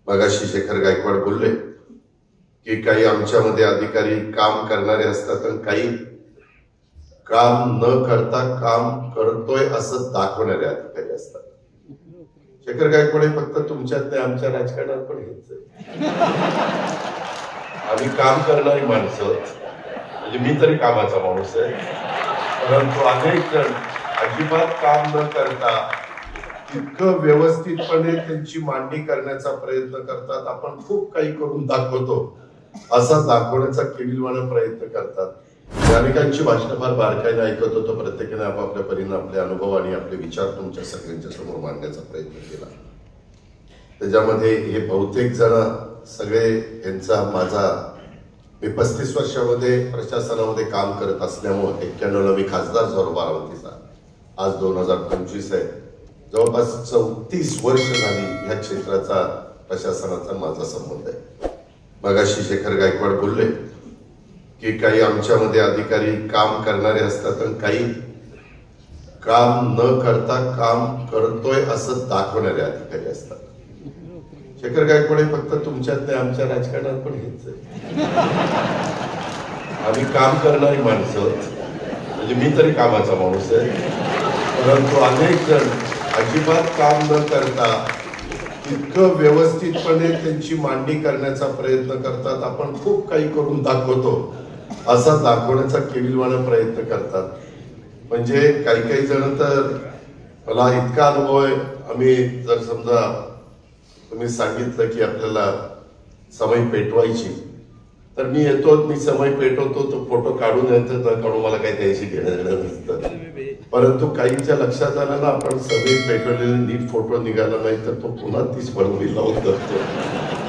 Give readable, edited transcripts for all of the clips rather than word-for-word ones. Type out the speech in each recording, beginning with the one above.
मगाशी शेखर गायकवाड बोलले की काही आमच्यामध्ये अधिकारी काम करणारे असतात आणि काही काम न करता काम करतोय असं दाखवणारे अधिकारी असतात. शेखर गायकवाड हे फक्त तुमच्यात नाही, आमच्या राजकारणात पण हेच आहे. आम्ही काम करणारी माणसं, म्हणजे मी तरी कामाचा माणूस आहे, परंतु अनेक जण अजिबात काम न करता इतकं व्यवस्थितपणे त्यांची मांडणी करण्याचा प्रयत्न करतात. आपण खूप काही करून दाखवतो असा दाखवण्याचा केविलवाणा प्रयत्न करतात. अनेकांची भाषणं फार बारकाईने ऐकत होतो. प्रत्येकाने आपापल्या परीने आपले अनुभव आणि आपले विचार तुमच्या सगळ्यांच्या समोर मांडण्याचा प्रयत्न केला. त्याच्यामध्ये हे बहुतेक जण सगळे यांचा माझा मी 35 वर्षामध्ये प्रशासनामध्ये काम करत असल्यामुळे 91ला मी खासदार झालो बारामतीचा. आज 2025 आहे. जवळपास 34 वर्ष झाली ह्या क्षेत्राचा प्रशासनाचा माझा संबंध आहे. मगाशी शेखर गायकवाड बोलले की काही आमच्यामध्ये अधिकारी काम करणारे असतात आणि काही काम न करता काम करतोय असं दाखवणारे अधिकारी असतात. शेखर गायकवाड हे फक्त तुमच्यात नाही, आमच्या राजकारणात पण हेच आहे. आम्ही काम करणारी माणसं, म्हणजे मी तरी कामाचा माणूस आहे, परंतु अनेक जण अजिबात काम न करता इतकं व्यवस्थितपणे त्यांची मांडणी करण्याचा प्रयत्न करतात. आपण खूप काही करून दाखवतो असा दाखवण्याचा केविलवाणा प्रयत्न करतात. म्हणजे काही जण तर मला इतका अनुभव आहे. आम्ही जर समजा तुम्ही सांगितलं की आपल्याला समय पेटवायची, तर मी येतो, मी समय पेटवतो, तो फोटो काढून येतो तर काढून मला काही त्याशी घेणं नसतं. परंतु काहींच्या लक्षात आलं ना, आपण समय पेटवलेले नीट फोटो निघाला नाही तर तो पुन्हा तीच बनवली लावून करतो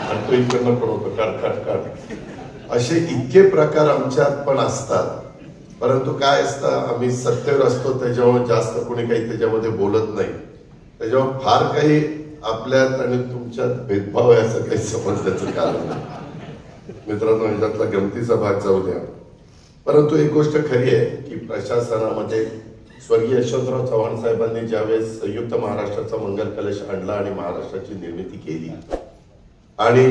आणि तो इकडनं पण होतो काढ. असे इतके प्रकार आमच्यात पण असतात. परंतु काय असतं, आम्ही सत्तेवर असतो त्याच्यामुळे जास्त कोणी काही त्याच्यामध्ये बोलत नाही. त्याच्यामुळे फार काही आपल्यात आणि तुमच्यात भेदभाव आहे असं काही समजण्याचं कारण नाही. मित्रांनो, ह्याच्यातला गमतीचा भाग जाऊ द्या. परंतु एक गोष्ट खरी आहे की प्रशासनामध्ये स्वर्गीय यशवंतराव चव्हाण साहेबांनी ज्यावेळेस संयुक्त महाराष्ट्राचा मंगल कलश आणला आणि महाराष्ट्राची निर्मिती केली आणि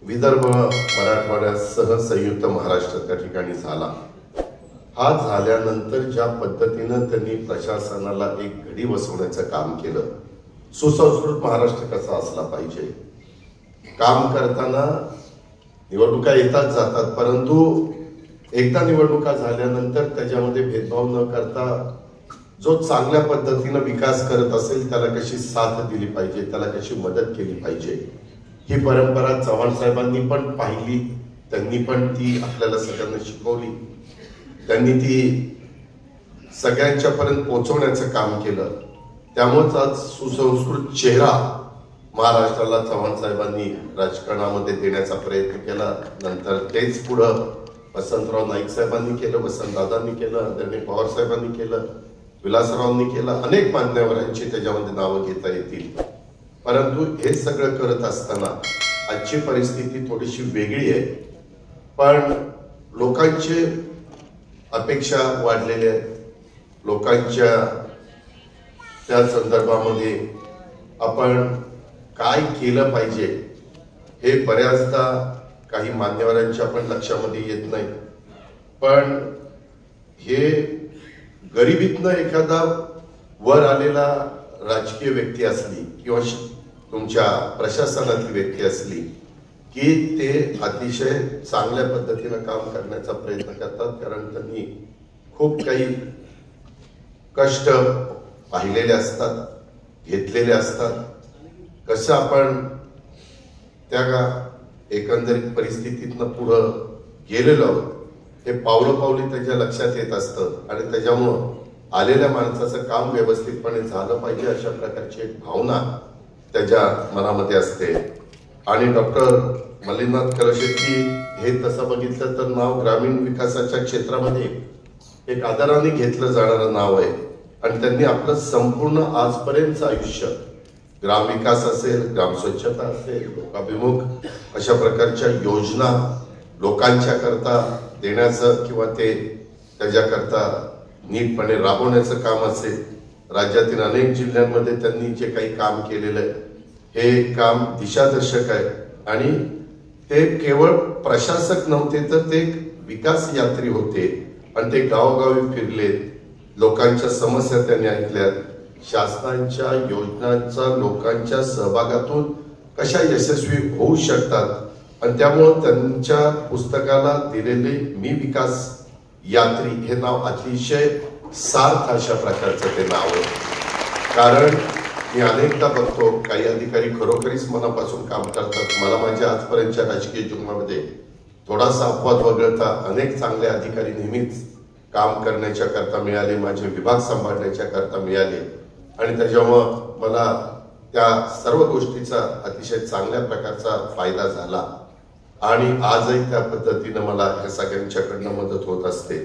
विदर्भ मराठवाड्यासह संयुक्त महाराष्ट्र त्या ठिकाणी झाला, हा झाल्यानंतर ज्या पद्धतीनं त्यांनी प्रशासनाला एक घडी बसवण्याचं काम केलं, सुसंस्कृत महाराष्ट्र कसा असला पाहिजे, काम करताना निवडणुका येतात जातात, परंतु एकदा निवडणुका झाल्यानंतर त्याच्यामध्ये भेदभाव न करता जो चांगल्या पद्धतीनं विकास करत असेल त्याला कशी साथ दिली पाहिजे, त्याला कशी मदत केली पाहिजे, ही परंपरा चव्हाण साहेबांनी पण पाहिली. त्यांनी पण ती आपल्याला सगळ्यांना शिकवली. त्यांनी ती सगळ्यांच्या पर्यंत पोहोचवण्याचं काम केलं. त्यामुळेच आज सुसंस्कृत चेहरा महाराष्ट्राला चव्हाण साहेबांनी राजकारणामध्ये देण्याचा प्रयत्न केला. नंतर तेच पुढं वसंतराव नाईक साहेबांनी केलं, वसंतदादांनी केलं, आदरणीय पवार साहेबांनी केलं, विलासरावांनी केलं. अनेक मान्यवरांची त्याच्यामध्ये नावं घेता येतील. परंतु हे सगळं करत असताना आजची परिस्थिती थोडीशी वेगळी आहे. पण लोकांचे अपेक्षा वाढलेल्या आहेत. लोकांच्या त्या संदर्भामध्ये आपण काय केलं पाहिजे हे बऱ्याचदा काही मान्यवरांच्या पण लक्षामध्ये येत नाही. पण हे गरिबीतनं एखादा वर आलेला राजकीय व्यक्ती असली किंवा तुमच्या प्रशासनातली व्यक्ती असली की ते अतिशय चांगल्या पद्धतीनं काम करण्याचा प्रयत्न करतात. कारण त्यांनी खूप काही कष्ट पाहिलेले असतात, घेतलेले असतात. कसं आपण त्या एकंदरीत परिस्थितीतनं पुढं गेलेलो आहोत हे पावलोपावली त्याच्या लक्षात येत असतं आणि त्याच्यामुळं आलेल्या माणसाचं काम व्यवस्थितपणे झालं पाहिजे अशा प्रकारची एक भावना त्याच्या मनामध्ये असते. आणि डॉक्टर मल्लीनाथ कलशेट्टी हे तसं बघितलं तर नाव ग्रामीण विकासाच्या क्षेत्रामध्ये एक आदराने घेतलं जाणारं नाव आहे. आणि त्यांनी आपलं संपूर्ण आजपर्यंतचं आयुष्य ग्रामविकास असेल, ग्राम स्वच्छता असेल, लोकाभिमुख अशा प्रकारच्या योजना लोकांच्या करता देण्याचं किंवा ते त्याच्याकरता नीटपणे राबवण्याचं काम असेल. राज्यातील अनेक जिल्ह्यांमध्ये त्यांनी जे काही काम केलेलं आहे हे काम दिशादर्शक आहे आणि ते केवळ प्रशासक नव्हते तर ते विकास यात्री होते आणि ते गावोगावी फिरलेत, लोकांच्या समस्या त्यांनी ऐकल्यात, शासनाच्या योजनांचा लोकांच्या सहभागातून कशा यशस्वी होऊ शकतात आणि त्यामुळे त्यांच्या पुस्तकाला दिलेले मी विकास यात्री हे नाव अतिशय सार्थ अशा प्रकारचं ते नाव आहे. कारण मी अनेकदा बघतो काही अधिकारी खरोखरीच मनापासून काम करतात. मला माझ्या आजपर्यंतच्या राजकीय जीवनामध्ये थोडासा अपवाद वगळता अनेक चांगले अधिकारी नेहमीच काम करण्याच्या करता मिळाले, माझे विभाग सांभाळण्याच्या करता मिळाले आणि त्याच्यामुळं मला त्या सर्व गोष्टीचा अतिशय चांगल्या प्रकारचा फायदा झाला आणि आजही त्या पद्धतीनं मला ह्या सगळ्यांच्याकडनं मदत होत असते.